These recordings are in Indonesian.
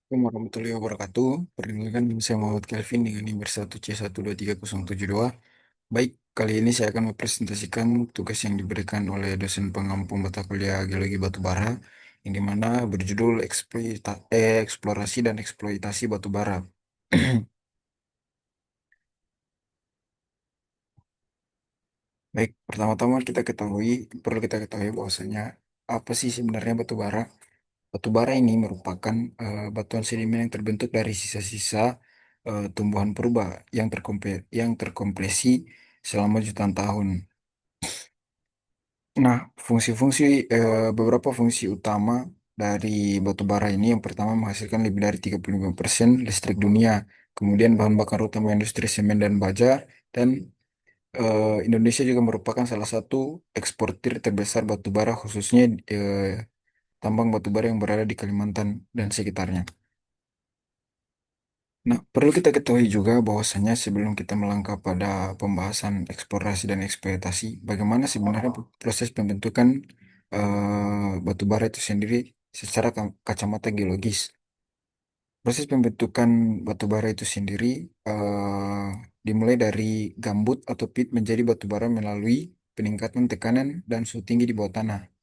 Assalamualaikum warahmatullahi wabarakatuh. Perkenalkan, saya Muhammad Kelvin dengan NIM ber1C123072. Baik, kali ini saya akan mempresentasikan tugas yang diberikan oleh dosen pengampu mata kuliah Geologi Batubara, yang dimana berjudul Eksplorasi dan Eksploitasi Batubara. Baik, pertama-tama perlu kita ketahui bahwasanya apa sih sebenarnya batubara? Batu bara ini merupakan batuan sedimen yang terbentuk dari sisa-sisa tumbuhan purba yang terkompresi selama jutaan tahun. Nah, beberapa fungsi utama dari batu bara ini yang pertama menghasilkan lebih dari 35% listrik dunia. Kemudian bahan bakar utama industri semen dan baja dan Indonesia juga merupakan salah satu eksportir terbesar batu bara khususnya tambang batu bara yang berada di Kalimantan dan sekitarnya. Nah, perlu kita ketahui juga bahwasanya sebelum kita melangkah pada pembahasan eksplorasi dan eksploitasi, bagaimana sebenarnya proses pembentukan batu bara itu sendiri secara kacamata geologis. Proses pembentukan batu bara itu sendiri dimulai dari gambut atau pit menjadi batu bara melalui peningkatan tekanan dan suhu tinggi di bawah tanah.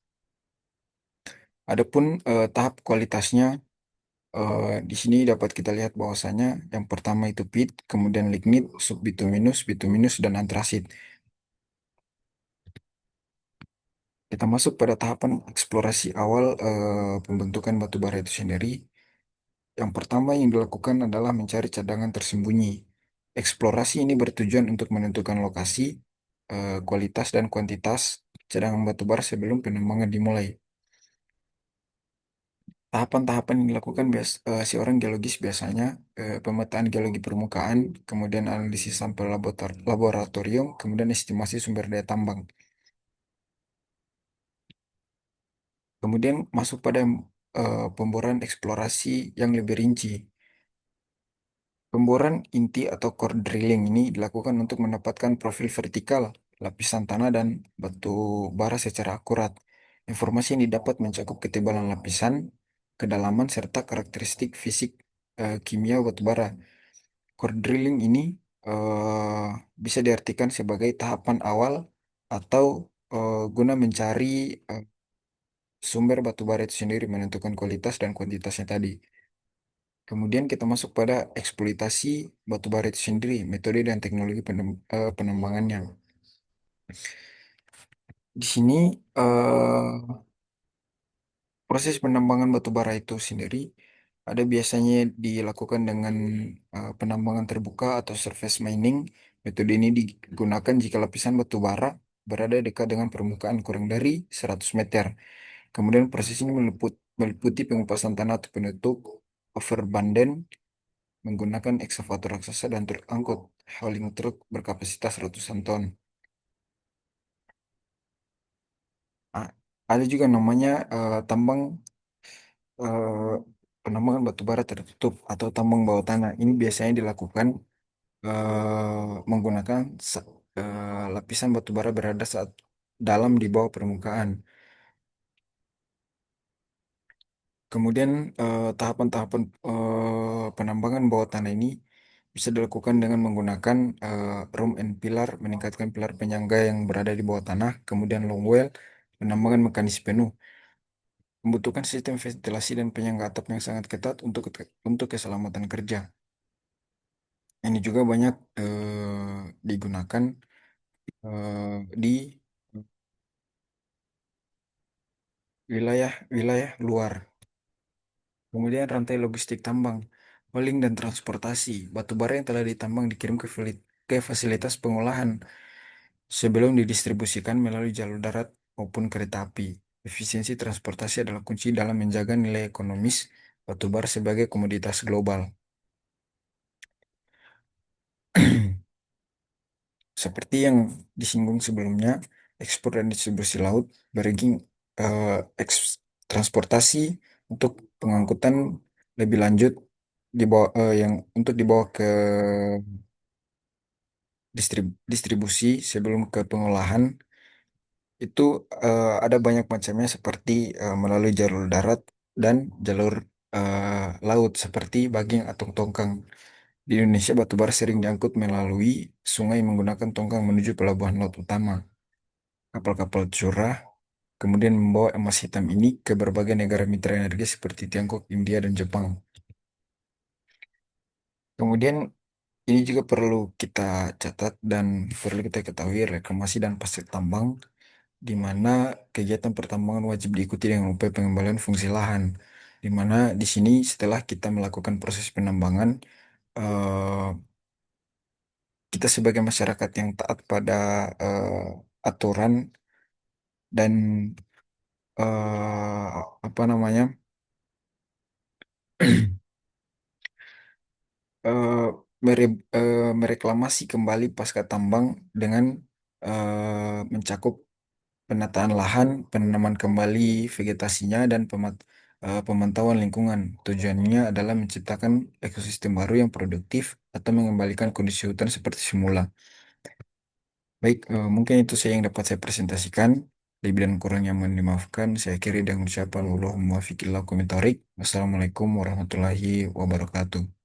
Adapun tahap kualitasnya, di sini dapat kita lihat bahwasanya yang pertama itu pit, kemudian lignit, subbituminus, bituminus, dan antrasit. Kita masuk pada tahapan eksplorasi awal pembentukan batu bara itu sendiri. Yang pertama yang dilakukan adalah mencari cadangan tersembunyi. Eksplorasi ini bertujuan untuk menentukan lokasi, kualitas, dan kuantitas cadangan batu bara sebelum penambangan dimulai. Tahapan-tahapan yang dilakukan seorang geologis biasanya pemetaan geologi permukaan, kemudian analisis sampel laboratorium, kemudian estimasi sumber daya tambang. Kemudian masuk pada pemboran eksplorasi yang lebih rinci. Pemboran inti atau core drilling ini dilakukan untuk mendapatkan profil vertikal, lapisan tanah dan batu bara secara akurat. Informasi yang didapat mencakup ketebalan lapisan, kedalaman, serta karakteristik fisik kimia batu bara. Core drilling ini eh, bisa diartikan sebagai tahapan awal atau guna mencari eh, sumber batu bara itu sendiri, menentukan kualitas dan kuantitasnya tadi. Kemudian kita masuk pada eksploitasi batu bara itu sendiri, metode dan teknologi penambangannya. Di sini proses penambangan batu bara itu sendiri ada biasanya dilakukan dengan penambangan terbuka atau surface mining. Metode ini digunakan jika lapisan batu bara berada dekat dengan permukaan kurang dari 100 meter. Kemudian proses ini meliputi pengupasan tanah atau penutup overburden menggunakan ekskavator raksasa dan truk angkut hauling truk berkapasitas ratusan ton. Ah, ada juga namanya eh, penambangan batu bara tertutup atau tambang bawah tanah. Ini biasanya dilakukan menggunakan lapisan batu bara berada saat dalam di bawah permukaan. Kemudian tahapan-tahapan penambangan bawah tanah ini bisa dilakukan dengan menggunakan room and pillar, meningkatkan pilar penyangga yang berada di bawah tanah, kemudian long well, penambangan mekanis penuh, membutuhkan sistem ventilasi dan penyangga atap yang sangat ketat untuk keselamatan kerja. Ini juga banyak digunakan di wilayah-wilayah luar. Kemudian rantai logistik tambang, hauling dan transportasi. Batu bara yang telah ditambang dikirim ke fasilitas pengolahan sebelum didistribusikan melalui jalur darat maupun kereta api. Efisiensi transportasi adalah kunci dalam menjaga nilai ekonomis batu bara sebagai komoditas global. Seperti yang disinggung sebelumnya, ekspor dan distribusi laut, beraging eh, transportasi untuk pengangkutan lebih lanjut yang untuk dibawa ke distribusi sebelum ke pengolahan itu ada banyak macamnya seperti melalui jalur darat dan jalur laut seperti baging atau tongkang. Di Indonesia, batu bara sering diangkut melalui sungai menggunakan tongkang menuju pelabuhan laut utama. Kapal-kapal curah kemudian membawa emas hitam ini ke berbagai negara mitra energi seperti Tiongkok, India, dan Jepang. Kemudian ini juga perlu kita catat dan perlu kita ketahui reklamasi dan pasca tambang, di mana kegiatan pertambangan wajib diikuti dengan upaya pengembalian fungsi lahan, di mana di sini setelah kita melakukan proses penambangan, eh, kita sebagai masyarakat yang taat pada aturan dan apa namanya eh, mereklamasi kembali pasca tambang dengan mencakup penataan lahan, penanaman kembali vegetasinya, dan pemantauan lingkungan. Tujuannya adalah menciptakan ekosistem baru yang produktif atau mengembalikan kondisi hutan seperti semula. Baik, mungkin itu saya yang dapat saya presentasikan. Lebih dan kurangnya mohon dimaafkan. Saya akhiri dengan ucapan Allahumma fiqillah komentarik. Wassalamualaikum warahmatullahi wabarakatuh.